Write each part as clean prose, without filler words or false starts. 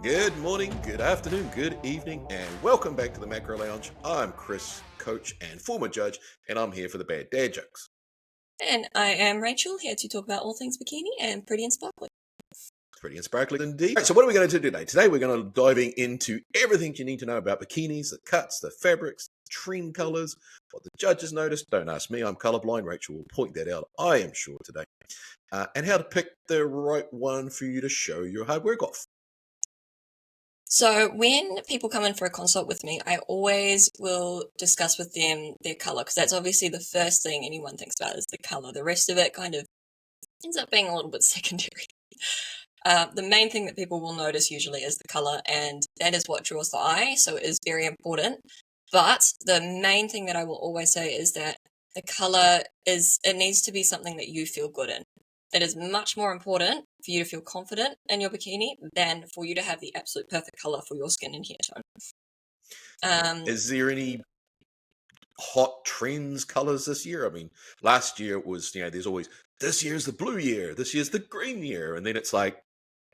Good morning, good afternoon, good evening, and welcome back to the Macro Lounge. I'm Chris, coach and former judge, and I'm here for the bad dad jokes. And I am Rachel, here to talk about all things bikini and pretty and sparkly. Pretty and sparkly indeed. Right, so what are we going to do today? Today we're going to diving into everything you need to know about bikinis, the cuts, the fabrics, the trend colors, what the judges noticed. Don't ask me, I'm colorblind. Rachel will point that out, I am sure, today. And how to pick the right one for you to show your hard work off. So when people come in for a consult with me, I always will discuss with them their color, because that's obviously the first thing anyone thinks about is the color. The rest of it kind of ends up being a little bit secondary. The main thing that people will notice usually is the color, and that is what draws the eye, so it is very important. But the main thing that I will always say is that the color it needs to be something that you feel good in. It is much more important for you to feel confident in your bikini than for you to have the absolute perfect color for your skin and hair tone. Is there any hot trends colors this year? I mean, last year it was, there's always, this year's the blue year, this year's the green year. And then it's like,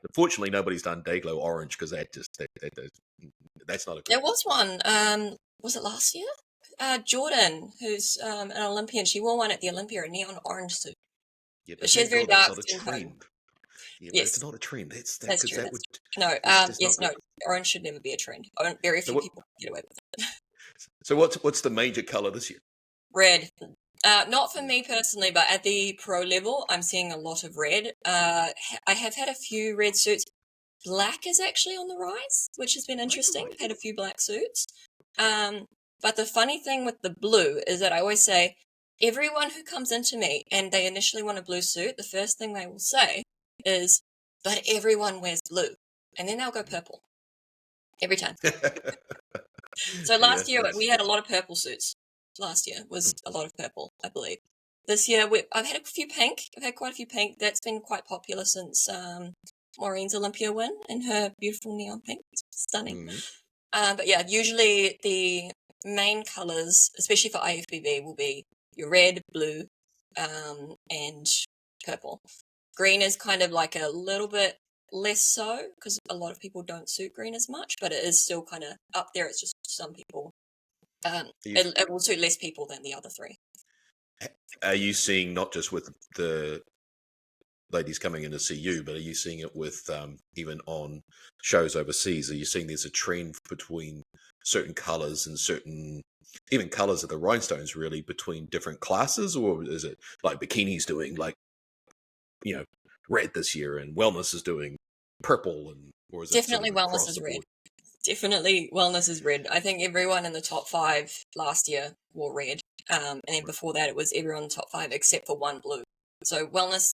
unfortunately, nobody's done Dayglow orange because that's not a good. There was one, was it last year? Jordan, who's an Olympian, she wore one at the Olympia, a neon orange suit. Yeah, But she has very dark skin tone. Yeah, but Yes. it's not a trend. That's true. That would, no, yes, no, orange should never be a trend. Very few people get away with it. So what's the major color this year? Red. Not for me personally, but at the pro level, I'm seeing a lot of red. I have had a few red suits. Black is actually on the rise, which has been interesting. I've had a few black suits. But the funny thing with the blue is that I always say, everyone who comes into me and they initially want a blue suit, the first thing they will say is, but everyone wears blue. And then they'll go purple. Every time. So last year, we had a lot of purple suits. Last year was a lot of purple, I believe. This year, I've had a few pink. I've had quite a few pink. That's been quite popular since Maureen's Olympia win in her beautiful neon pink. It's stunning. But yeah, usually the main colors, especially for IFBB, will be your red, blue, and purple. Green is kind of like a little bit less so, because a lot of people don't suit green as much, but it is still kind of up there. It's just some people. It will suit less people than the other three. Are you seeing, not just with the ladies coming in to see you, but are you seeing it with even on shows overseas? Are you seeing there's a trend between certain colors and certain, even colors of the rhinestones, really, between different classes? Or is it like Bikini's doing like, red this year and Wellness is doing purple? Or is it definitely Wellness is red? Definitely Wellness is red. I think everyone in the top 5 last year wore red. And then before that, it was everyone in the top 5 except for one blue. So Wellness,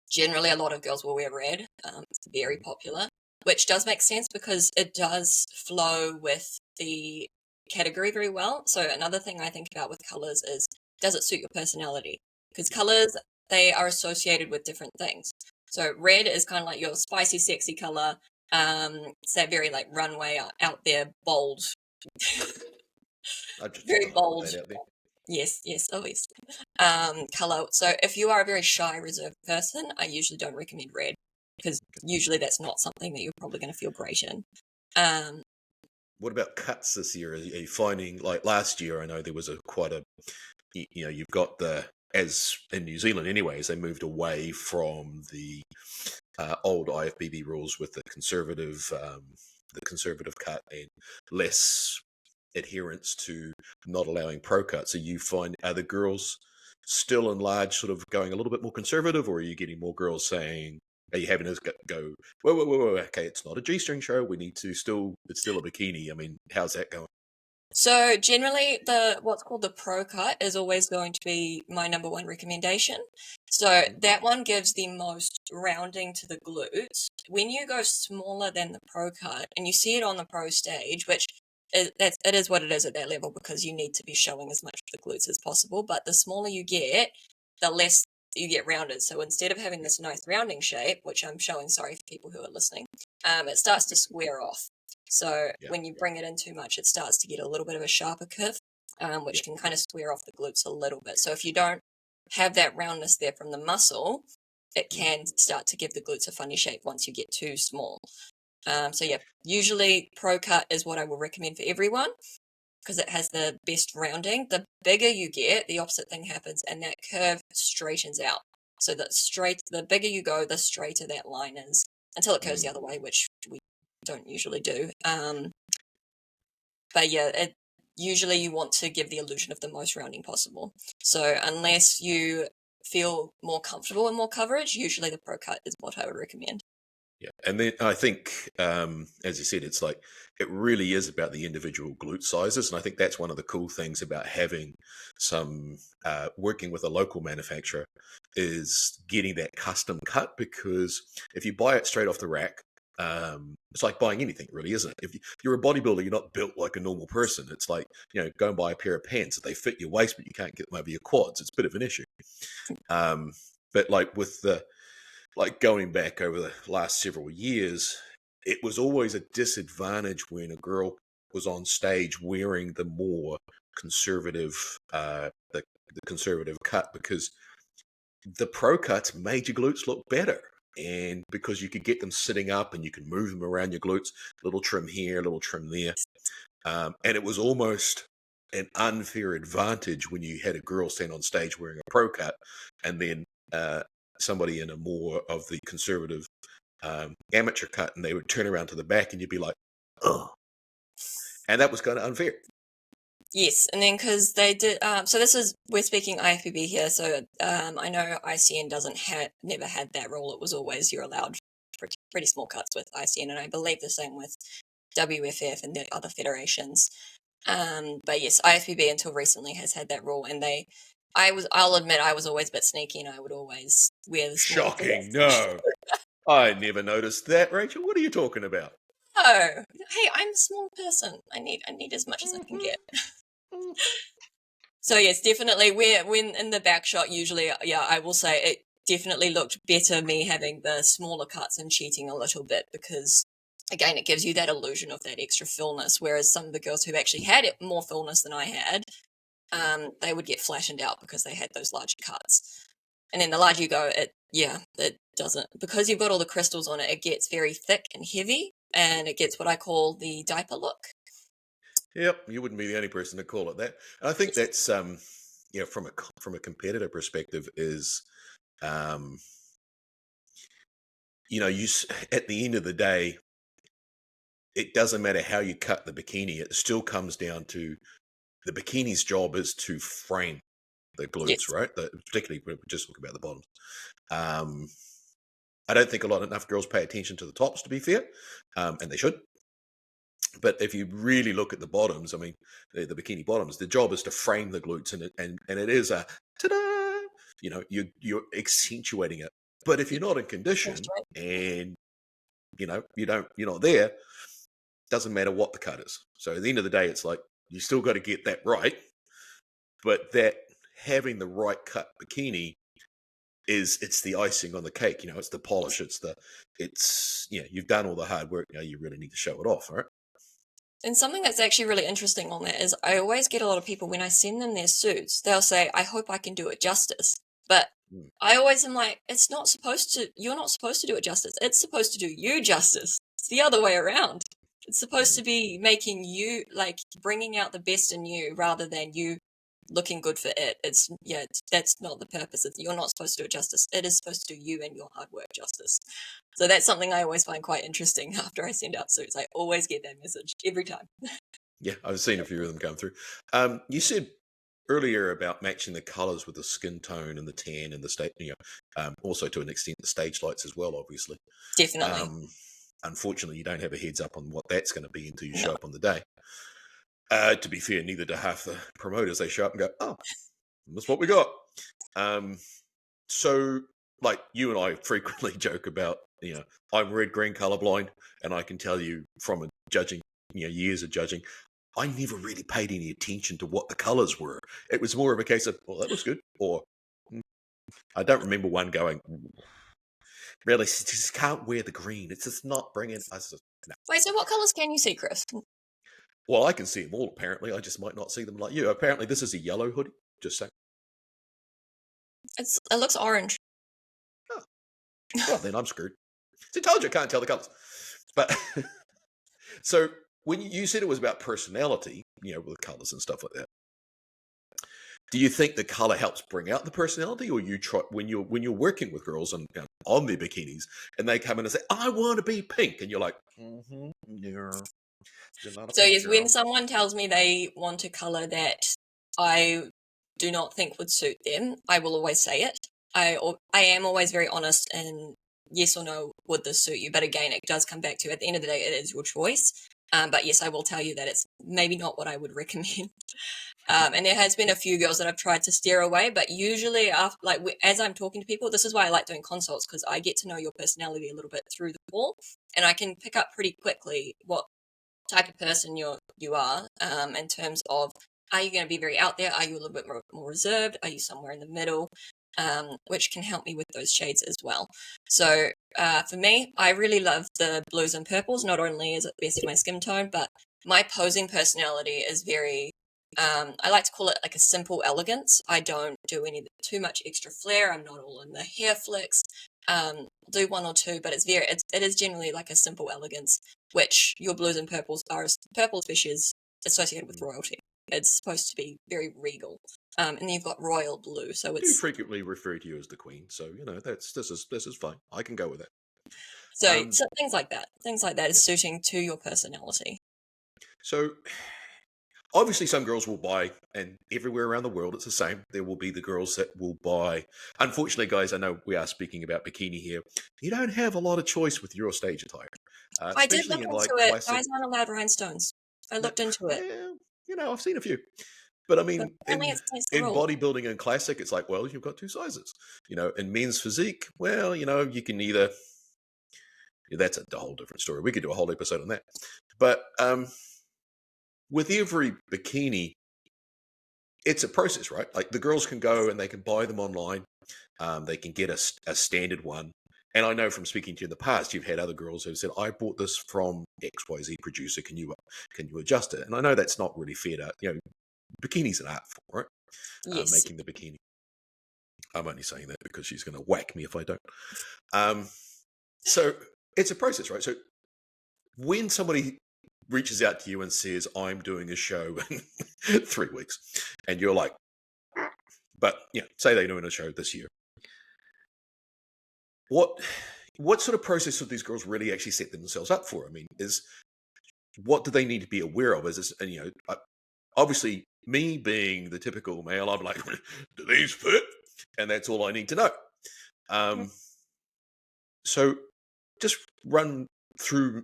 generally a lot of girls will wear red. It's very popular, which does make sense because it does flow with the category very well. So another thing I think about with colors is, does it suit your personality? Because colors, they are associated with different things. So red is kind of like your spicy, sexy color. It's that very like runway out there, bold, very bold. Yes, obviously. Color. So if you are a very shy, reserved person, I usually don't recommend red, because usually that's not something that you're probably going to feel great in. What about cuts this year? Are you finding, like last year, I know there was you've got as in New Zealand anyways, they moved away from the old IFBB rules with the conservative cut and less adherence to not allowing pro cuts. So you find, are the girls still in large sort of going a little bit more conservative, or are you getting more girls saying, are you having us go, whoa, okay, it's not a G-string show, we need to it's still a bikini? I mean, how's that going? So generally, what's called the pro cut is always going to be my number one recommendation. So that one gives the most rounding to the glutes. When you go smaller than the pro cut, and you see it on the pro stage, which it is what it is at that level, because you need to be showing as much of the glutes as possible. But the smaller you get, the less you get rounded. So instead of having this nice rounding shape, which I'm showing, sorry for people who are listening, it starts to square off. So when you bring it in too much, it starts to get a little bit of a sharper curve, which can kind of square off the glutes a little bit. So if you don't have that roundness there from the muscle, it can start to give the glutes a funny shape once you get too small. So yeah, usually Pro Cut is what I will recommend for everyone because it has the best rounding. The bigger you get, the opposite thing happens, and that curve straightens out. So the bigger you go, the straighter that line is until it curves the other way, which we don't usually do. But yeah, usually you want to give the illusion of the most rounding possible. So unless you feel more comfortable in more coverage, usually the Pro Cut is what I would recommend. Yeah, and then I think, as you said, it's like it really is about the individual glute sizes, and I think that's one of the cool things about having some working with a local manufacturer is getting that custom cut. Because if you buy it straight off the rack, it's like buying anything, really, isn't it? If you're a bodybuilder, you're not built like a normal person. It's like, go and buy a pair of pants that they fit your waist, but you can't get them over your quads. It's a bit of an issue. But like with the going back over the last several years, it was always a disadvantage when a girl was on stage wearing the more conservative, the conservative cut, because the pro cuts made your glutes look better. And because you could get them sitting up and you can move them around your glutes, little trim here, little trim there. And it was almost an unfair advantage when you had a girl stand on stage wearing a pro cut and then somebody in a more of the conservative amateur cut, and they would turn around to the back and you'd be like, oh. And that was kind of unfair. Yes, and then because they did, so we're speaking IFBB here, so I know ICN never had that rule. It was always you're allowed pretty small cuts with ICN, and I believe the same with WFF and the other federations. But yes, IFBB until recently has had that rule, and I'll admit I was always a bit sneaky, and I would always wear the small. Shocking, no. I never noticed that, Rachel. What are you talking about? Oh, hey, I'm a small person. I need as much as I can get. So yes, definitely. When in the back shot, usually, yeah, I will say it definitely looked better me having the smaller cuts and cheating a little bit because, again, it gives you that illusion of that extra fullness. Whereas some of the girls who actually had it more fullness than I had, they would get flattened out because they had those larger cuts. And then the larger you go, it doesn't, because you've got all the crystals on it. It gets very thick and heavy, and it gets what I call the diaper look. Yep, you wouldn't be the only person to call it that. And I think that's from a competitor perspective is, you at the end of the day, it doesn't matter how you cut the bikini. It still comes down to the bikini's job is to frame the glutes, Yes. right? Particularly when we just talk about the bottoms. I don't think enough girls pay attention to the tops, to be fair, and they should. But if you really look at the bottoms, I mean, the bikini bottoms, the job is to frame the glutes, and it is a ta-da. You're accentuating it. But if you're not in condition and you're not there, doesn't matter what the cut is. So at the end of the day, it's like you still got to get that right. But that having the right cut bikini it's the icing on the cake. It's the polish. You've done all the hard work. Now you really need to show it off, right? And something that's actually really interesting on that is I always get a lot of people when I send them their suits, they'll say, I hope I can do it justice. But I always am like, you're not supposed to do it justice. It's supposed to do you justice. It's the other way around. It's supposed to be making you, like, bringing out the best in you rather than you looking good for it. That's not the purpose. You're not supposed to do it justice. It is supposed to do you and your hard work justice. So that's something I always find quite interesting after I send out suits. I always get that message every time. Yeah, I've seen a few of them come through. You said earlier about matching the colours with the skin tone and the tan and the stage, also to an extent the stage lights as well, obviously. Definitely. Unfortunately, you don't have a heads up on what that's going to be until you show up on the day. To be fair, neither do half the promoters. They show up and go, oh, that's what we got. So, like, you and I frequently joke about, I'm red-green colourblind, and I can tell you from judging, years of judging, I never really paid any attention to what the colours were. It was more of a case of, well, that looks good, or I don't remember one going, really, just can't wear the green. It's just not bringing. No. Wait, so what colours can you see, Chris? Well, I can see them all, apparently. I just might not see them like you. Apparently, this is a yellow hoodie. Just saying. It looks orange. Oh. Well, then I'm screwed. See, I told you I can't tell the colours. But so when you said it was about personality, with colors and stuff like that, do you think the color helps bring out the personality, or you try when you're working with girls on their bikinis and they come in and say, "I want to be pink," and you're like, "Mm-hmm, you're not a So pink yes, when girl." someone tells me they want a color that I do not think would suit them, I will always say it. I am always very honest and yes or no, would this suit you? But again, it does come back to, at the end of the day, it is your choice. But yes, I will tell you that it's maybe not what I would recommend. And there has been a few girls that I've tried to steer away, but usually after, as I'm talking to people, this is why I like doing consults, because I get to know your personality a little bit through the call, and I can pick up pretty quickly what type of person you are, in terms of, are you going to be very out there? Are you a little bit more reserved? Are you somewhere in the middle? Which can help me with those shades as well. So for me, I really love the blues and purples. Not only is it best for my skin tone, but my posing personality is very, I like to call it like a simple elegance. I don't do too much extra flair. I'm not all in the hair flicks. Do one or two, but it is generally like a simple elegance, which your blues and purples are. Purple especially is associated with royalty. It's supposed to be very regal. And then you've got royal blue, so I do it's frequently refer to you as the queen, so this is fine. I can go with that. so things like that. Things like that Yeah. is suiting to your personality. So obviously, some girls will buy, and everywhere around the world it's the same. There will be the girls that will buy. Unfortunately, guys, I know we are speaking about bikini here. You don't have a lot of choice with your stage attire, I did look especially in into like it. classic. Guys aren't allowed rhinestones. I looked into it, Well, I've seen a few, but I but mean, apparently in it's against the in rules. bodybuilding and classic, it's like, well, you've got two sizes. In men's physique, well, you can either. Yeah, that's a whole different story. We could do a whole episode on that. But with every bikini, it's a process, right? Like the girls can go and they can buy them online. They can get a standard one. And I know from speaking to you in the past, you've had other girls who've said, "I bought this from XYZ producer. Can you adjust it?" And I know that's not really fair to, bikini's an art form, right? Yes. Making the bikini. I'm only saying that because she's going to whack me if I don't. Um, so it's a process, right? So when somebody reaches out to you and says, "I'm doing a show in 3 weeks," and you're like, but say they're doing a show this year. What sort of process would these girls really actually set themselves up for? I mean, what do they need to be aware of? Is this, and obviously me being the typical male, I'm like, do these fit? And that's all I need to know. So just run through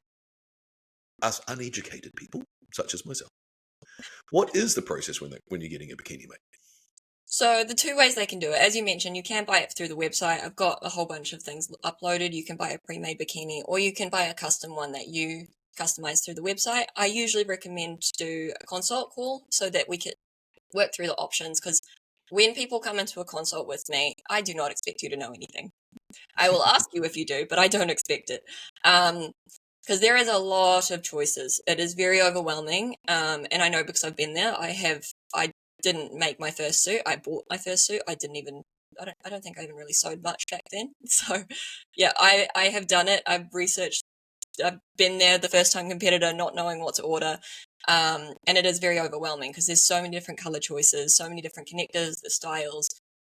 us uneducated people, such as myself. What is the process when you're getting a bikini made? So the two ways they can do it, as you mentioned, you can buy it through the website. I've got a whole bunch of things uploaded. You can buy a pre-made bikini, or you can buy a custom one that you customize through the website. I usually recommend to do a consult call so that we can work through the options, because when people come into a consult with me, I do not expect you to know anything. I will ask you if you do, but I don't expect it. Because there is a lot of choices. It is very overwhelming. And I know because I've been there. I didn't make my first suit. I bought my first suit. I don't think I even really sewed much back then. So yeah, I have done it. I've researched. I've been there, the first time competitor, not knowing what to order. And it is very overwhelming because there's so many different color choices, so many different connectors, the styles.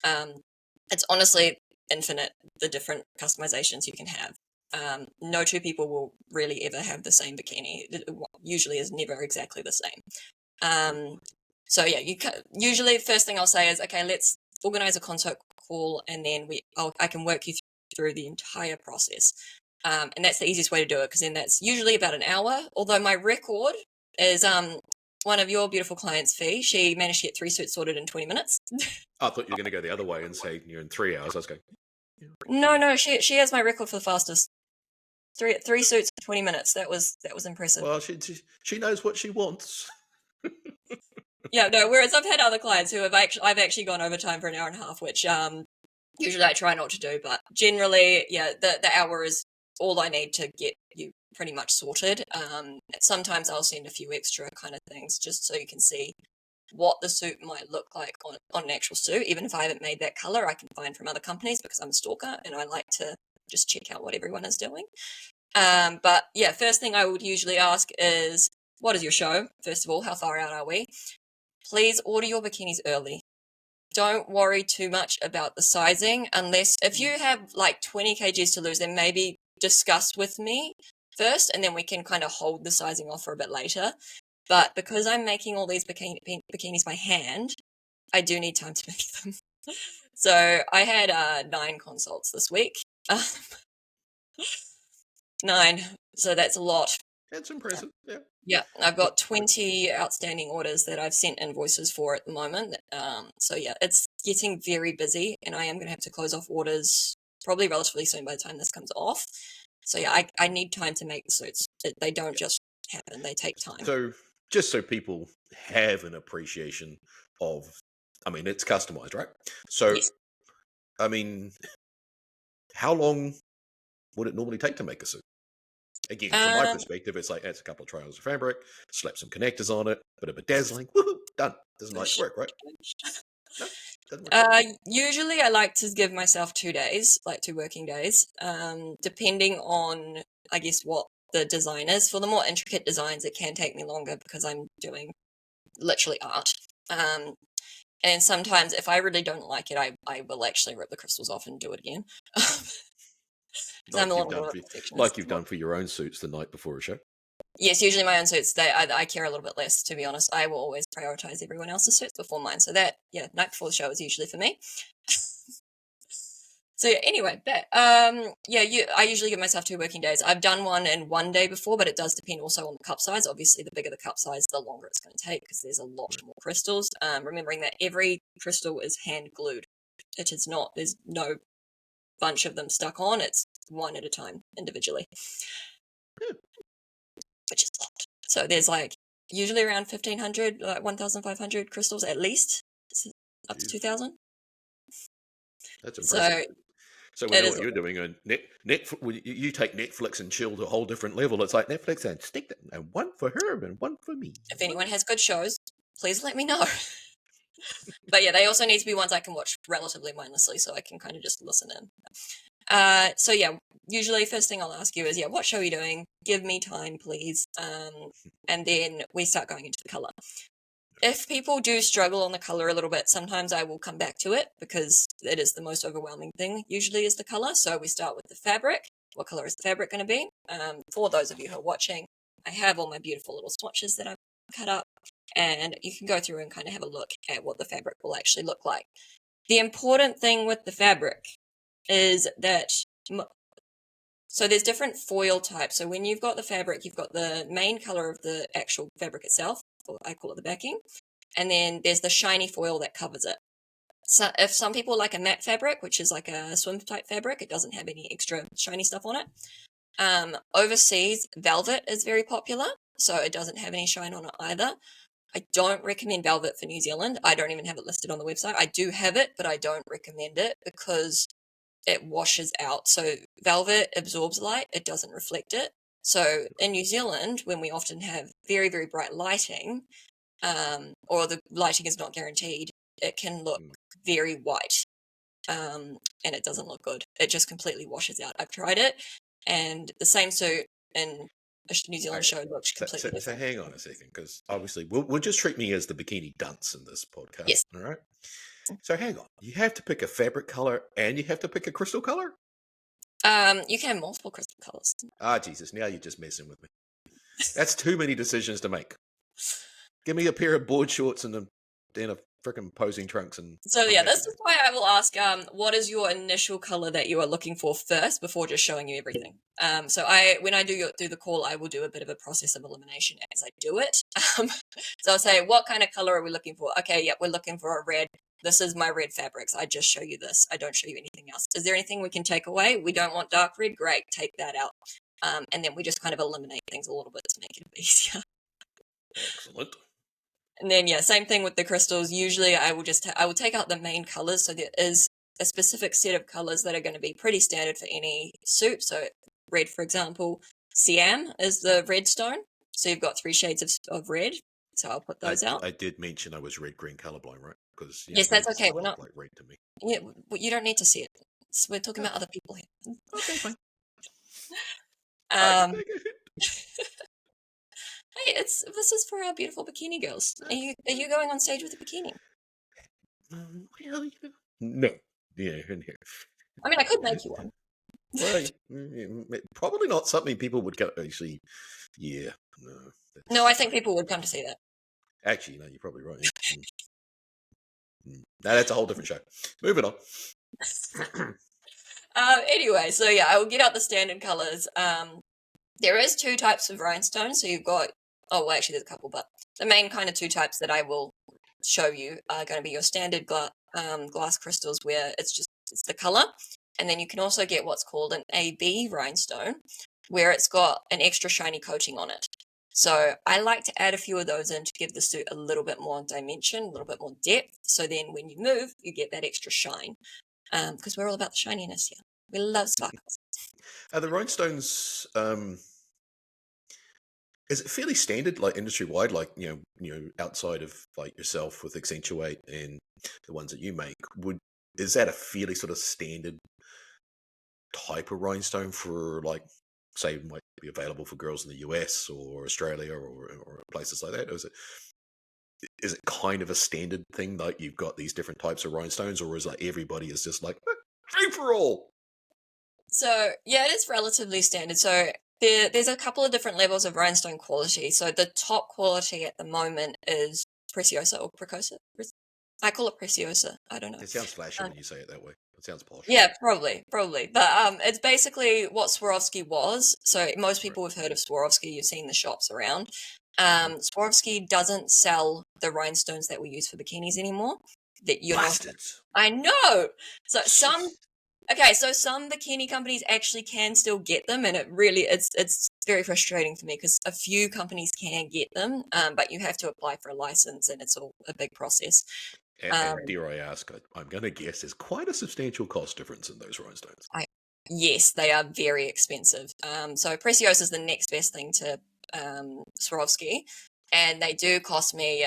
It's honestly infinite, the different customizations you can have. No two people will really ever have the same bikini. It usually is never exactly the same. So yeah, usually the first thing I'll say is, okay, let's organize a consult call, and then I can work you through the entire process. And that's the easiest way to do it, because then that's usually about an hour. Although my record is one of your beautiful clients, Fee. She managed to get 3 suits sorted in 20 minutes. I thought you were going to go the other way and say you're in 3 hours. I was going, No, she has my record for the fastest. Three suits in 20 minutes. That was impressive. well, she knows what she wants. Yeah, no. Whereas I've had other clients who I've actually gone overtime for an hour and a half, which usually I try not to do, but generally, yeah, the hour is all I need to get you pretty much sorted. Sometimes I'll send a few extra kind of things just so you can see what the suit might look like on an actual suit. Even if I haven't made that color, I can find from other companies, because I'm a stalker and I like to just check out what everyone is doing. But yeah, first thing I would usually ask is, what is your show? First of all, how far out are we? Please order your bikinis early. Don't worry too much about the sizing unless if you have like 20 kgs to lose, then maybe discuss with me first, and then we can kind of hold the sizing off for a bit later. But because I'm making all these bikinis by hand, I do need time to make them. So I had 9 consults this week. 9. So that's a lot. That's impressive. Yeah. Yeah, I've got 20 outstanding orders that I've sent invoices for at the moment. So yeah, it's getting very busy, and I am going to have to close off orders probably relatively soon by the time this comes off. So yeah, I need time to make the suits. They don't just happen; they take time. So just so people have an appreciation of, I mean, it's customized, right? So, Yes. I mean, how long would it normally take to make a suit? Again, from my perspective, it's like, it's a couple of trials of fabric, slap some connectors on it, bit of bedazzling, woohoo, done. Doesn't like work, right? No, doesn't work. Usually I like to give myself 2 days, like 2 working days, depending on, I guess, what the design is. For the more intricate designs, it can take me longer because I'm doing literally art. And sometimes if I really don't like it, I will actually rip the crystals off and do it again. I'm a Like you've little done more for perfectionist. your own suits the night before a show. Yes, usually my own suits, I care a little bit less, to be honest. I will always prioritize everyone else's suits before mine. So that, yeah, night before the show is usually for me. So yeah, anyway, I usually give myself 2 working days. I've done one in 1 day before, but it does depend also on the cup size. Obviously, the bigger the cup size, the longer it's going to take because there's a lot more crystals. Remembering that every crystal is hand glued. It is not. There's no bunch of them stuck on. It's one at a time individually, which is a lot. So there's like usually around 1,500, like 1,500 crystals at least, up to 2,000. That's So impressive. So we it know is. what you're doing. And you take Netflix and chill to a whole different level. It's like Netflix and stick that, and one for her and one for me. If anyone has good shows, please let me know. But yeah, they also need to be ones I can watch relatively mindlessly, so I can kind of just listen in. So yeah, usually first thing I'll ask you is, yeah, what show are you doing? Give me time, please. And then we start going into the color. If people do struggle on the color a little bit, sometimes I will come back to it because it is the most overwhelming thing, usually is the color. So we start with the fabric. What color is the fabric going to be? For those of you who are watching, I have all my beautiful little swatches that I've cut up, and you can go through and kind of have a look at what the fabric will actually look like. The important thing with the fabric is that, so there's different foil types. So when you've got the fabric, you've got the main color of the actual fabric itself, or I call it the backing, and then there's the shiny foil that covers it. So if some people like a matte fabric, which is like a swim type fabric, it doesn't have any extra shiny stuff on it. Overseas, velvet is very popular, so it doesn't have any shine on it either. I don't recommend velvet for New Zealand. I don't even have it listed on the website. I do have it, but I don't recommend it because it washes out. So velvet absorbs light, it doesn't reflect it. So in New Zealand, when we often have very, very bright lighting, or the lighting is not guaranteed, it can look very white, and it doesn't look good. It just completely washes out. I've tried it, and the same suit in a New Zealand show looks completely different. So hang on a second, because obviously we'll just treat me as the bikini dunce in this podcast. Yes. All right. So hang on. You have to pick a fabric color and you have to pick a crystal color? You can have multiple crystal colors. Ah, Jesus. Now you're just messing with me. That's too many decisions to make. Give me a pair of board shorts and a freaking posing trunks. And so yeah, this is why I will ask, what is your initial color that you are looking for first before just showing you everything? So when I do the call, I will do a bit of a process of elimination as I do it. So I'll say, what kind of color are we looking for? Okay, yeah, we're looking for a red. This is my red fabrics. I just show you this. I don't show you anything else. Is there anything we can take away? We don't want dark red. Great, take that out. And then we just kind of eliminate things a little bit to make it easier. Excellent. And then, yeah, same thing with the crystals. Usually I will take out the main colors. So there is a specific set of colors that are going to be pretty standard for any suit. So red, for example, Siam is the red stone. So you've got 3 shades of red. So I'll put those out. I did mention I was red-green colorblind, right? Because yes, that's okay. We're not like red to me. Yeah, you don't need to see it. We're talking about other people here. Okay, fine. I can Um, take it. hey, this is for our beautiful bikini girls. Are you going on stage with a bikini? Well, no. Yeah, in here. I mean, I could make you one. Well, probably not something people would go. Actually, yeah, no. No, I think people would come to see that. Actually, no, you're probably right. No, that's a whole different show. Moving on. Anyway, so yeah, I will get out the standard colors. There is two types of rhinestones. So you've got, oh, well, actually, there's a couple, but the main kind of two types that I will show you are going to be your standard glass crystals, where it's the color, and then you can also get what's called an AB rhinestone, where it's got an extra shiny coating on it. So I like to add a few of those in to give the suit a little bit more dimension, a little bit more depth. So then when you move, you get that extra shine. Because we're all about the shininess here. We love sparkles. Are the rhinestones? Is it fairly standard, like industry wide, like outside of like yourself with Accentuate and the ones that you make? Is that a fairly sort of standard type of rhinestone for like, say, might be available for girls in the US or Australia or places like that? Or is it kind of a standard thing, like you've got these different types of rhinestones, or is like everybody is just like free for all? So yeah, it is relatively standard. So there's a couple of different levels of rhinestone quality. So the top quality at the moment is Preciosa or Precosa. I call it Preciosa. I don't know. It sounds flashy when you say it that way. It sounds posh. Yeah, probably. But it's basically what Swarovski was. So most Right. people have heard of Swarovski. You've seen the shops around. Mhm. Swarovski doesn't sell the rhinestones that we use for bikinis anymore. That you're not. Bastards. I know. So some Jeez. Okay, so some bikini companies actually can still get them, and it's very frustrating for me because a few companies can get them, but you have to apply for a license, and it's all a big process. Um, And dare I ask, I'm going to guess there's quite a substantial cost difference in those rhinestones. yes, they are very expensive. So Preciosa is the next best thing to Swarovski, and they do cost me.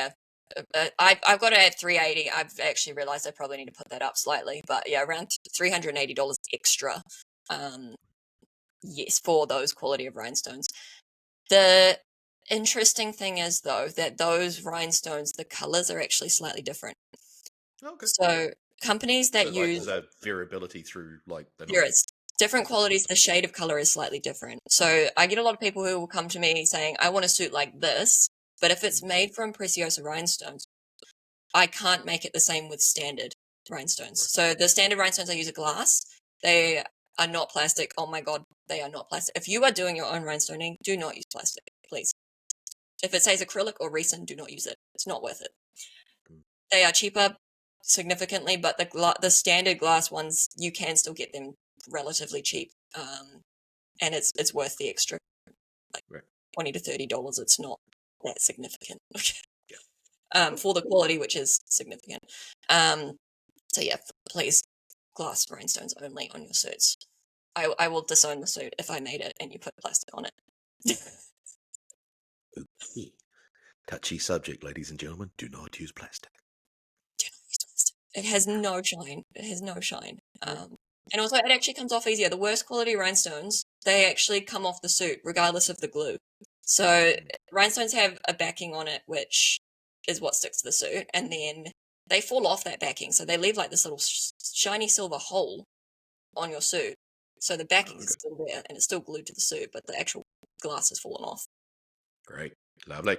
I've got it at 380. I've actually realized I probably need to put that up slightly, but yeah, around $380 extra. Um, yes, for those quality of rhinestones. The interesting thing is, though, that those rhinestones, the colors are actually slightly different. Okay. So companies that So like use there's a variability through like the there night. is different Okay. qualities, the shade of color is slightly different. So I get a lot of people who will come to me saying, I want a suit like this, but if it's made from Preciosa rhinestones, I can't make it the same with standard rhinestones. Right. So the standard rhinestones I use are glass. They are not plastic. Oh my god, they are not plastic. If you are doing your own rhinestoning, do not use plastic, please. If it says acrylic or resin, do not use it. It's not worth it. Mm. They are cheaper significantly, but the standard glass ones you can still get them relatively cheap, and it's worth the extra, like Right. $20 to $30. It's not that significant. Yeah. For the quality, which is significant. Um, so yeah, please, glass rhinestones only on your suits. I will disown the suit if I made it and you put plastic on it. Okay. Touchy subject, ladies and gentlemen. Do not use plastic. Do not use plastic. It has no shine. It has no shine. Right. And also, it actually comes off easier. The worst quality rhinestones, they actually come off the suit regardless of the glue. So rhinestones have a backing on it, which is what sticks to the suit, and then they fall off that backing, so they leave like this little shiny silver hole on your suit. So the backing Oh, is okay. still there, and it's still glued to the suit, but the actual glass has fallen off. Great. Lovely.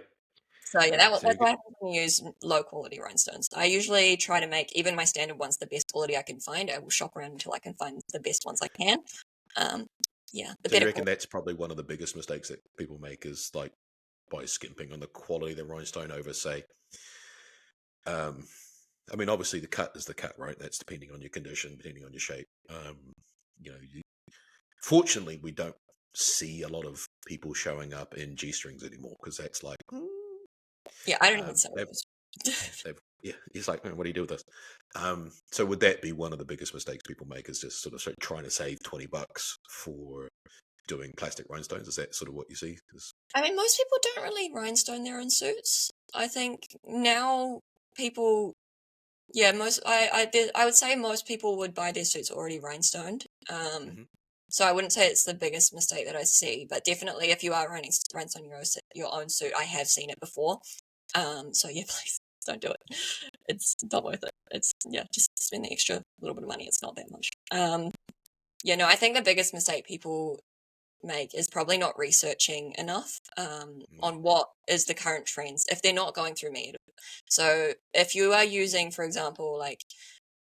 So yeah, So that's you why get I have to use low quality rhinestones. I usually try to make even my standard ones the best quality I can find. I will shop around until I can find the best ones I can. Um, yeah, the so you better reckon quality. that's probably one of the biggest mistakes that people make is like by skimping on the quality of the rhinestone over, say, um, I mean, obviously the cut is the cut, right? That's depending on your condition, depending on your shape. You know, fortunately, we don't see a lot of people showing up in G strings anymore because that's like, Yeah, I don't even sell they've, those. yeah, it's like, "Man, what do you do with this?" So would that be one of the biggest mistakes people make is just sort of trying to save $20 for doing plastic rhinestones? Is that sort of what you see? I mean, most people don't really rhinestone their own suits. I think now people, yeah, I would say most people would buy their suits already rhinestoned. Mhm. So I wouldn't say it's the biggest mistake that I see, but definitely if you are running sprints on your own suit, I have seen it before. So yeah, please don't do it. It's not worth it. It's just spend the extra little bit of money. It's not that much. I think the biggest mistake people make is probably not researching enough on what is the current trends if they're not going through me. So if you are using, for example, like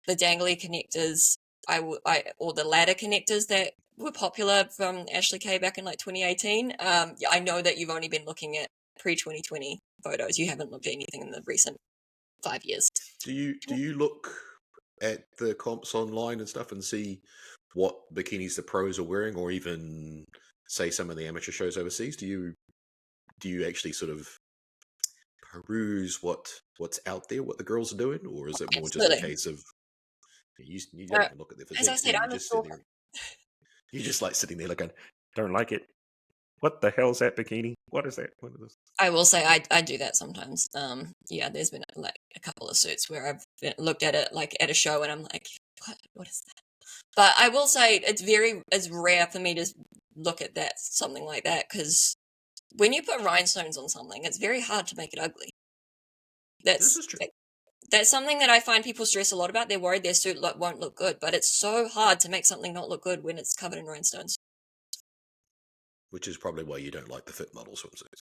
the dangly connectors, or the ladder connectors that were popular from Ashley Kay back in like 2018. I know that you've only been looking at pre-2020 photos. You haven't looked at anything in the recent 5 years. Do you look at the comps online and stuff and see what bikinis the pros are wearing, or even say some of the amateur shows overseas? Do you actually sort of peruse what's out there, what the girls are doing, or is it more just a Absolutely. case of you don't even look at their As I physiques? said, You I'm a just sit stalker. there. You just like sitting there looking. Don't like it. What the hell's that bikini? What is that? What is this? I will say I do that sometimes. There's been like a couple of suits where I've looked at it like at a show and I'm like, what is that? But I will say it's rare for me to look at something like that, because when you put rhinestones on something, it's very hard to make it ugly. This is true. That's something that I find people stress a lot about. They're worried their suit won't look good, but it's so hard to make something not look good when it's covered in rhinestones. Which is probably why you don't like the fit model swimsuits.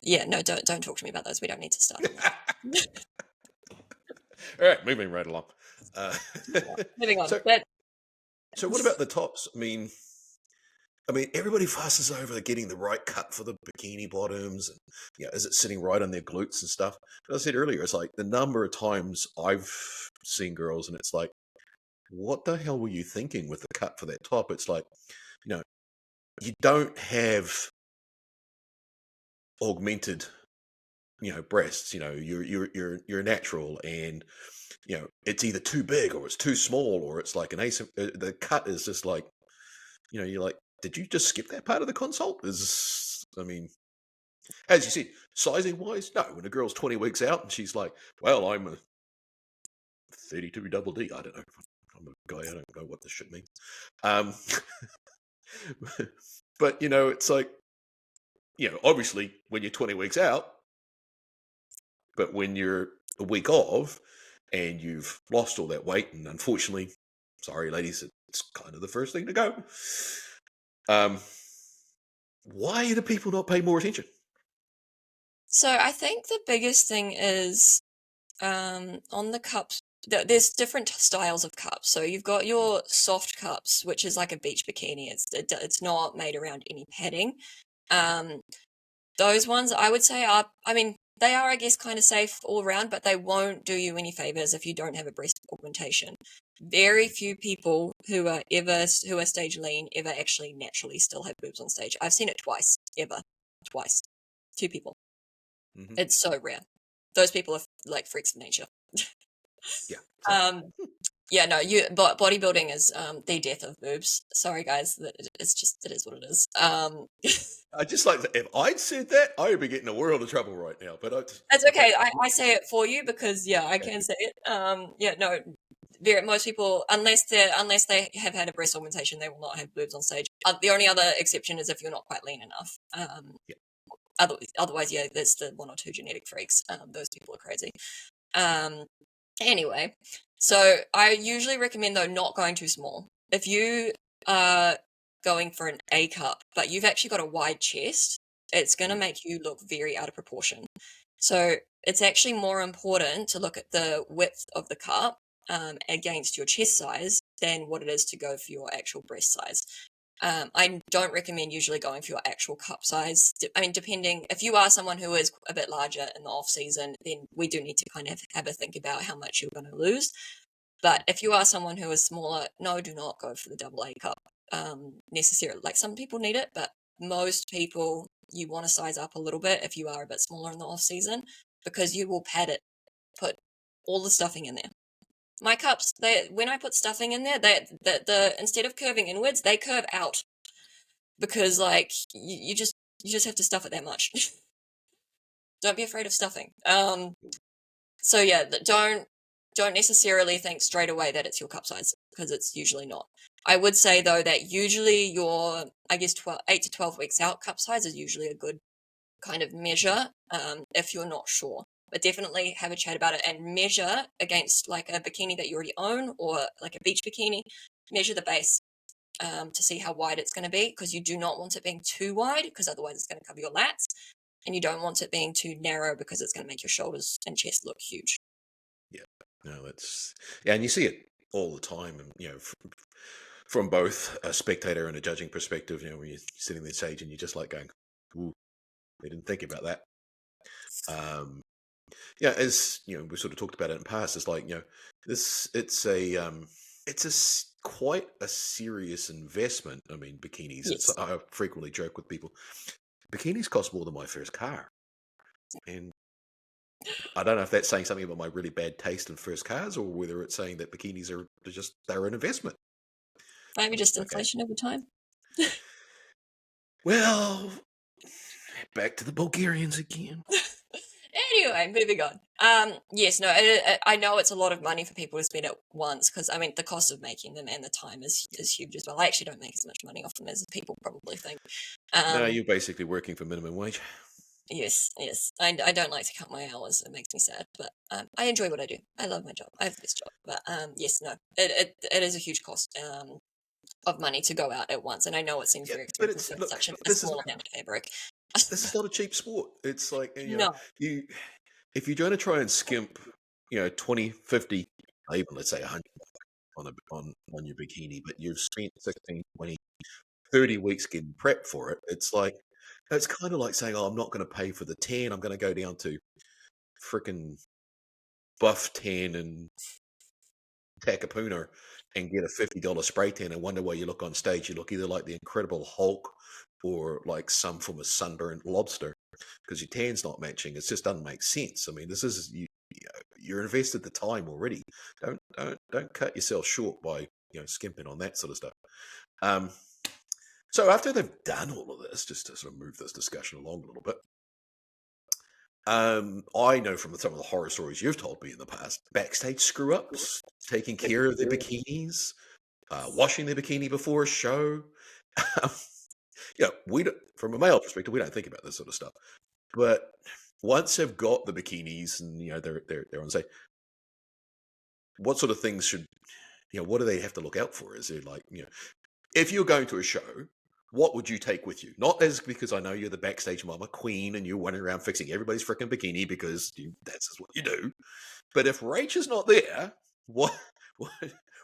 Yeah, no, don't talk to me about those. We don't need to start. All right, moving right along. Moving on. So what about the tops? I mean, everybody fusses over getting the right cut for the bikini bottoms, and is it sitting right on their glutes and stuff? As I said earlier, it's like the number of times I've seen girls, and it's like, what the hell were you thinking with the cut for that top? It's like, you don't have augmented, breasts. You're natural, and it's either too big or it's too small, or it's like the cut is just like, you're like, did you just skip that part of the consult? As you said, sizing wise, no. When a girl's 20 weeks out and she's like, well, I'm a 32 double D. I don't know. I'm a guy. I don't know what this shit means. But it's like, obviously when you're 20 weeks out, but when you're a week off and you've lost all that weight, and unfortunately, sorry ladies, it's kind of the first thing to go. Why do people not pay more attention? So I think the biggest thing is on the cups. There's different styles of cups. So you've got your soft cups, which is like a beach bikini. It's not made around any padding. Those ones I would say they are, I guess, kind of safe all around, but they won't do you any favors if you don't have a breast augmentation. Very few people who are stage lean ever actually naturally still have boobs on stage. I've seen it twice. 2 people. Mm-hmm. It's so rare. Those people are like freaks of nature. Yeah. But bodybuilding is the death of boobs. Sorry guys, it is what it is. I just like if I'd said that, I would be getting a world of trouble right now. But that's okay. I say it for you because I can say it. Most people, unless they have had a breast augmentation, they will not have boobs on stage. The only other exception is if you're not quite lean enough. Otherwise, there's the 1 or 2 genetic freaks. Those people are crazy. Anyway, so I usually recommend though not going too small. If you are going for an A cup, but you've actually got a wide chest, it's going to make you look very out of proportion. So it's actually more important to look at the width of the cup against your chest size than what it is to go for your actual breast size. I don't recommend usually going for your actual cup size. Depending, if you are someone who is a bit larger in the off season, then we do need to kind of have a think about how much you're going to lose. But if you are someone who is smaller, no, do not go for the double A cup necessarily. Like some people need it, but most people, you want to size up a little bit if you are a bit smaller in the off season, because you will pad it, put all the stuffing in there. My cups, when I put stuffing in there, the instead of curving inwards, they curve out, because like you just have to stuff it that much. Don't be afraid of stuffing. So don't necessarily think straight away that it's your cup size. because it's usually not. I would say though that usually your, I guess 8 to 12 weeks out cup size is usually a good kind of measure if you're not sure. But definitely have a chat about it and measure against like a bikini that you already own or like a beach bikini. Measure the base to see how wide it's going to be, because you do not want it being too wide, because otherwise it's going to cover your lats, and you don't want it being too narrow because it's going to make your shoulders and chest look huge. Yeah, no, and you see it all the time, and from both a spectator and a judging perspective. When you're sitting there stage and you're just like going, "Ooh, they didn't think about that." As we sort of talked about it in past. It's like this. It's quite a serious investment. I mean, bikinis. Yes. I frequently joke with people. Bikinis cost more than my first car, and I don't know if that's saying something about my really bad taste in first cars, or whether it's saying that bikinis they're an investment. Maybe just Okay. inflation over time. Well, back to the Bulgarians again. Anyway, moving on. Yes, no, I know it's a lot of money for people to spend at once, because I mean the cost of making them and the time is huge as well. I actually don't make as much money off them as people probably think. No, you're basically working for minimum wage. Yes. I don't like to count my hours. It makes me sad, but I enjoy what I do. I love my job. I have the best job. But yes, no, it is a huge cost of money to go out at once, and I know it seems very but expensive for such a this small amount of fabric. This is not a cheap sport. It's like No. if you're going to try and skimp 20, 50, or even let's say 100 on your bikini, but you've spent 16, 20, 30 weeks getting prepped for it. It's kind of like saying, oh, I'm not going to pay for the tan. I'm going to go down to frickin' Buff Tan and Takapuna and get a $50 spray tan and wonder why you look on stage. You look either like the Incredible Hulk or like some form of sunburnt lobster, because your tan's not matching. It just doesn't make sense. I mean, this is you're invested the time already. Don't cut yourself short by skimping on that sort of stuff. So after they've done all of this, just to sort of move this discussion along a little bit, I know from some of the horror stories you've told me in the past, backstage screw ups, taking care of their bikinis, washing their bikini before a show. We don't, from a male perspective, we don't think about this sort of stuff. But once they've got the bikinis and they're on stage, what sort of things what do they have to look out for? Is there like if you're going to a show, what would you take with you? Not as because I know you're the backstage mama queen and you're running around fixing everybody's freaking bikini because that's just what you do. But if Rach is not there, what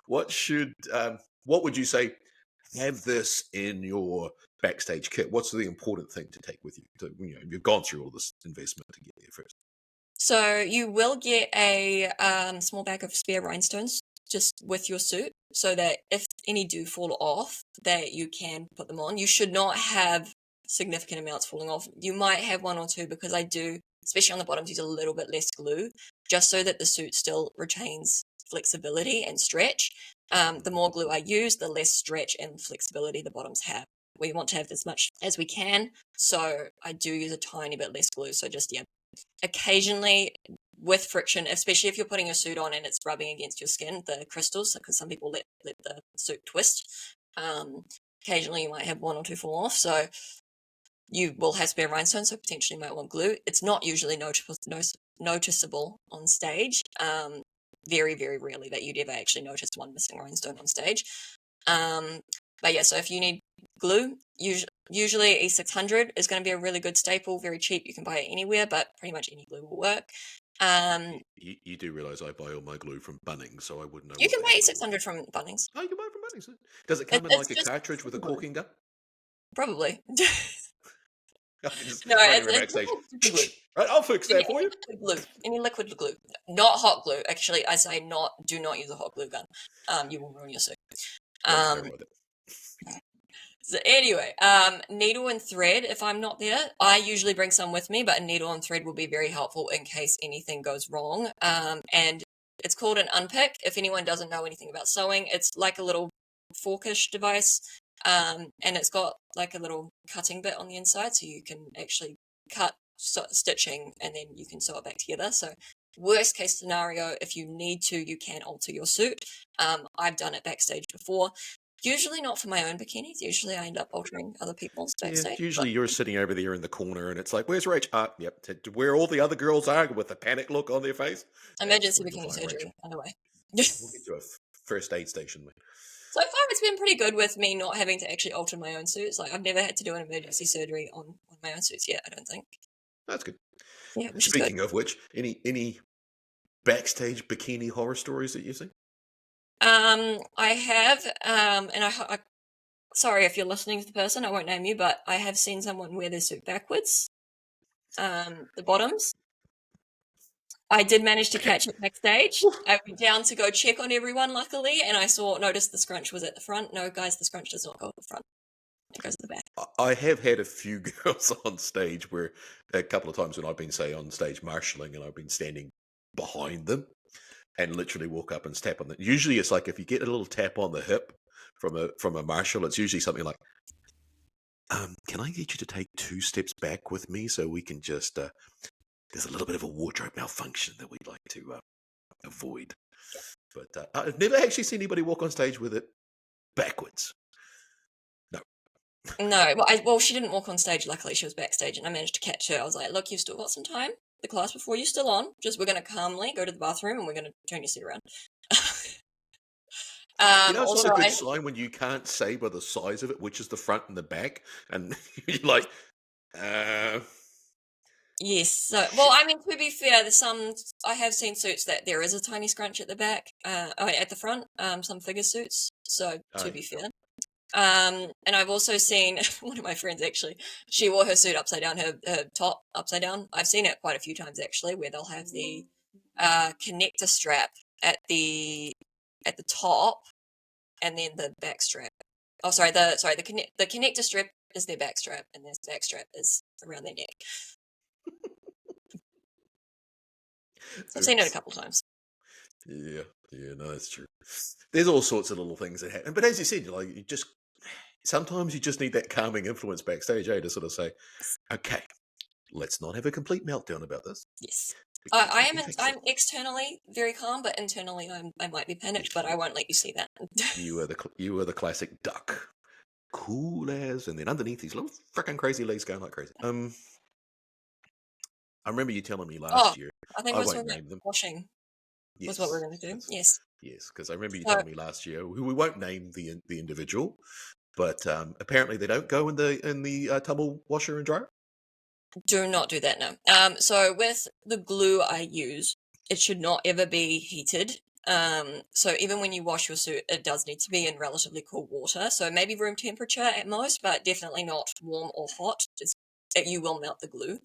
would you say? Have this in your backstage kit. What's the important thing to take with you? You've gone through all this investment to get there first. So you will get a small bag of spare rhinestones just with your suit, so that if any do fall off, that you can put them on. You should not have significant amounts falling off. You might have one or two, because I do, especially on the bottoms, use a little bit less glue, just so that the suit still retains flexibility and stretch. The more glue I use, the less stretch and flexibility the bottoms have. We want to have as much as we can, so I do use a tiny bit less glue. So just, occasionally with friction, especially if you're putting a suit on and it's rubbing against your skin, the crystals, because some people let the suit twist, occasionally you might have one or two fall off. So you will have spare rhinestones, so potentially you might want glue. It's not usually noticeable on stage. Very, very rarely that you'd ever actually notice one missing rhinestone on stage. But yeah, so if you need glue, usually E600 is going to be a really good staple, very cheap. You can buy it anywhere, but pretty much any glue will work. You do realise I buy all my glue from Bunnings, so I wouldn't know. You can buy E600 from Bunnings. Oh, you can buy it from Bunnings. Does it come in like a cartridge with a corking gun? Probably. Just No, running around it's backstage. glue. Right, I'll fix that for you. Any liquid glue, not hot glue. Actually, I say do not use a hot glue gun. You will ruin your suit. So anyway, needle and thread, if I'm not there, I usually bring some with me, but a needle and thread will be very helpful in case anything goes wrong. And it's called an unpick. If anyone doesn't know anything about sewing, it's like a little forkish device, and it's got like a little cutting bit on the inside, so you can actually cut stitching and then you can sew it back together. So Worst case scenario, if you need to, you can alter your suit. I've done it backstage before. Usually not for my own bikinis. Usually I end up altering other people's backstage. Usually you're sitting over there in the corner and it's like, where's Rach? Yep, where all the other girls are with a panic look on their face. Emergency Where you'll bikini find surgery, Rachel. by the way. We'll get to a first aid station, mate. So far, it's been pretty good with me not having to actually alter my own suits. Like, I've never had to do an emergency surgery on my own suits yet, I don't think. That's good. Yeah, which Speaking is of which, any backstage bikini horror stories that you've seen? good. I have, and I sorry if you're listening to the person, I won't name you, but I have seen someone wear their suit backwards. The bottoms. I did manage to catch it backstage. I went down to go check on everyone, luckily, and I noticed the scrunch was at the front. No, guys, the scrunch does not go at the front. It goes at the back. I have had a few girls on stage where a couple of times when I've been, say, on stage marshalling and I've been standing behind them and literally walk up and tap on them. Usually it's like if you get a little tap on the hip from a marshal, it's usually something like, can I get you to take 2 steps back with me so we can just, there's a little bit of a wardrobe malfunction that we'd like to avoid. But I've never actually seen anybody walk on stage with it backwards. No, well, she didn't walk on stage. Luckily, she was backstage, and I managed to catch her. I was like, "Look, you've still got some time. The class before you're still on. We're going to calmly go to the bathroom, and we're going to turn your seat around." It's Also, not a good sign when you can't say by the size of it which is the front and the back, and you're like, yes. So, well, I mean, to be fair, I have seen suits that there is a tiny scrunch at the back, at the front. Some figure suits. So, to be fair. And I've also seen one of my friends actually, she wore her suit upside down, her top upside down. I've seen it quite a few times actually, where they'll have the connector strap at the top and then the back strap. Oh, sorry, the connector strap is their back strap and their back strap is around their neck. So I've seen it a couple times. Yeah, no, that's true. There's all sorts of little things that happen, but as you said, sometimes you just need that calming influence backstage, to sort of say, okay, let's not have a complete meltdown about this. Yes. I'm externally very calm, but internally I might be panicked, but I won't let you see that. You are the classic duck, cool as, and then underneath these little freaking crazy legs going like crazy. I remember you telling me last year. I think we're talking about washing. Was what we're going to do. Yes. Yes, because I remember you telling me last year. We won't name the individual, but apparently they don't go in the tumble washer and dryer. Do not do that now. So with the glue I use, it should not ever be heated. So even when you wash your suit, it does need to be in relatively cool water. So maybe room temperature at most, but definitely not warm or hot. You will melt the glue.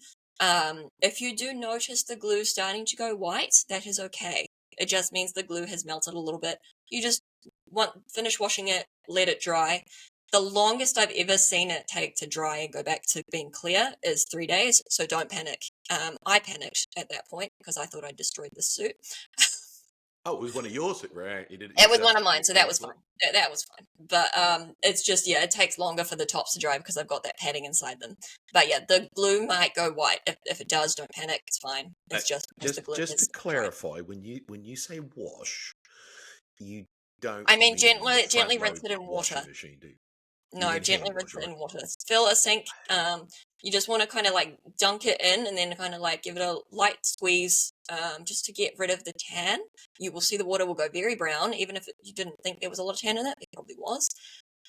If you do notice the glue starting to go white, that is okay. It just means the glue has melted a little bit. You just finish washing it, let it dry. The longest I've ever seen it take to dry and go back to being clear is 3 days, so don't panic. I panicked at that point because I thought I'd destroyed the suit. Oh, it was one of yours, right? It was one of mine, so that was fine. That was fine. But it's just, it takes longer for the tops to dry because I've got that padding inside them. But yeah, the glue might go white. If it does, don't panic. It's fine. It's just the glue. Just to clarify, when you say wash, you don't. I mean gently rinse it in water. Machine, do you? No, gently rinse it in water. Fill a sink. You just want to kind of like dunk it in and then kind of like give it a light squeeze just to get rid of the tan. You will see the water will go very brown, even if you didn't think there was a lot of tan in it. It probably was.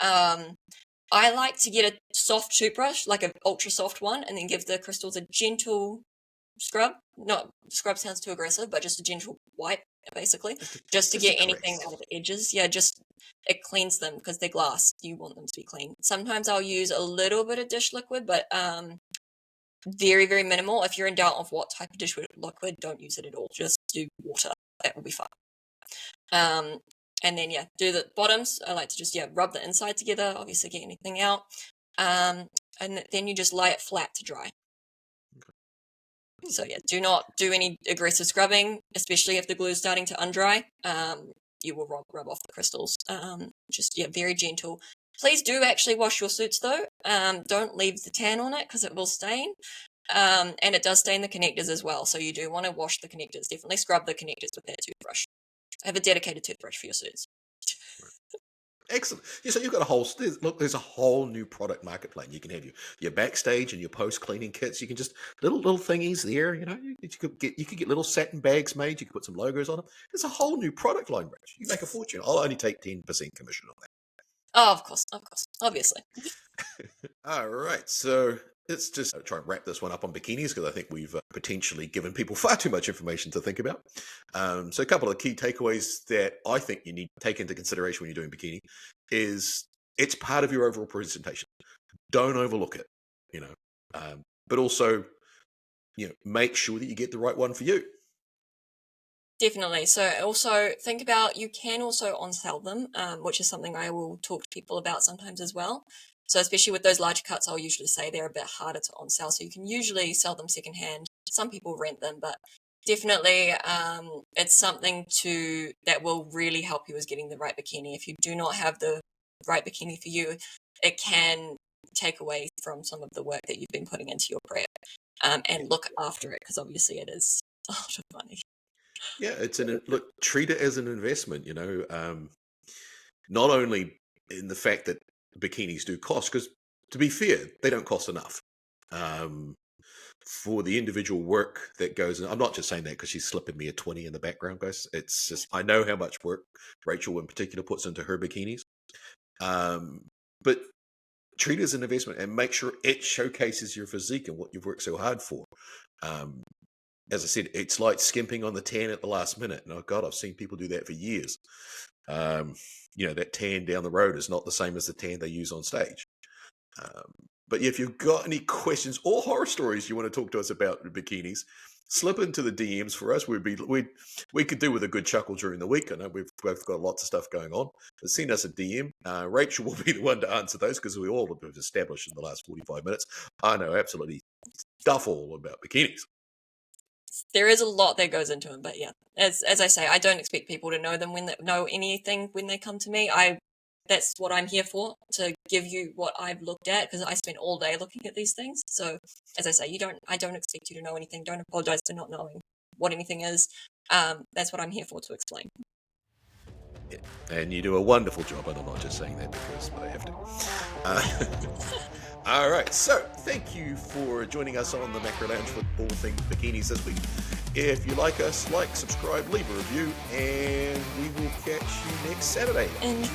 I like to get a soft toothbrush, like an ultra soft one, and then give the crystals a gentle scrub. Not scrub sounds too aggressive, but just a gentle wipe, basically, just to get anything out of the edges. Yeah, just it cleans them because they're glass. You want them to be clean. Sometimes I'll use a little bit of dish liquid, but very, very minimal. If you're in doubt of what type of dish liquid, don't use it at all. Just do water. That will be fine. And then, do the bottoms. I like to just, rub the inside together, obviously get anything out. And then you just lay it flat to dry. So, do not do any aggressive scrubbing, especially if the glue is starting to undry. You will rub off the crystals. Just, very gentle. Please do actually wash your suits, though. Don't leave the tan on it because it will stain. And it does stain the connectors as well, so you do want to wash the connectors. Definitely scrub the connectors with that toothbrush. Have a dedicated toothbrush for your suits. Excellent. Yeah, so you've got a whole there's a whole new product market plan. You can have your backstage and your post cleaning kits. You can just little thingies there. You could get little satin bags made. You could put some logos on them. There's a whole new product line, Rich. You make a fortune. I'll only take 10% commission on that. Oh, of course, obviously. All right, so let's just try and wrap this one up on bikinis because I think we've potentially given people far too much information to think about. So a couple of key takeaways that I think you need to take into consideration when you're doing bikini is it's part of your overall presentation. Don't overlook it, but also, make sure that you get the right one for you. Definitely. So also think about, you can also on-sell them, which is something I will talk to people about sometimes as well. So especially with those larger cuts, I'll usually say they're a bit harder to on-sell. So you can usually sell them secondhand. Some people rent them, but definitely it's something that will really help you with getting the right bikini. If you do not have the right bikini for you, it can take away from some of the work that you've been putting into your prep. And look after it, because obviously it is a lot of money. Yeah, treat it as an investment, not only in the fact that bikinis do cost, because to be fair, they don't cost enough. For the individual work that goes in, I'm not just saying that because she's slipping me a 20 in the background, guys. It's just, I know how much work Rachel in particular puts into her bikinis. But treat it as an investment and make sure it showcases your physique and what you've worked so hard for. As I said, it's like skimping on the tan at the last minute. And oh God, I've seen people do that for years. That tan down the road is not the same as the tan they use on stage. But if you've got any questions or horror stories you want to talk to us about bikinis, slip into the DMs for us. We could do with a good chuckle during the week. I know we've both got lots of stuff going on. But send us a DM. Rachel will be the one to answer those because we all have established in the last 45 minutes. I know absolutely stuff all about bikinis. There is a lot that goes into them, but yeah, as I say, I don't expect people to know anything when they come to me. That's what I'm here for, to give you what I've looked at, because I spent all day looking at these things. So, as I say, I don't expect you to know anything. Don't apologize for not knowing what anything is. That's what I'm here for, to explain. Yeah. And you do a wonderful job, and I'm not just saying that because I have to. All right, so thank you for joining us on the Macro Lounge for all things bikinis this week. If you like us, subscribe, leave a review, and we will catch you next Saturday. Enjoy.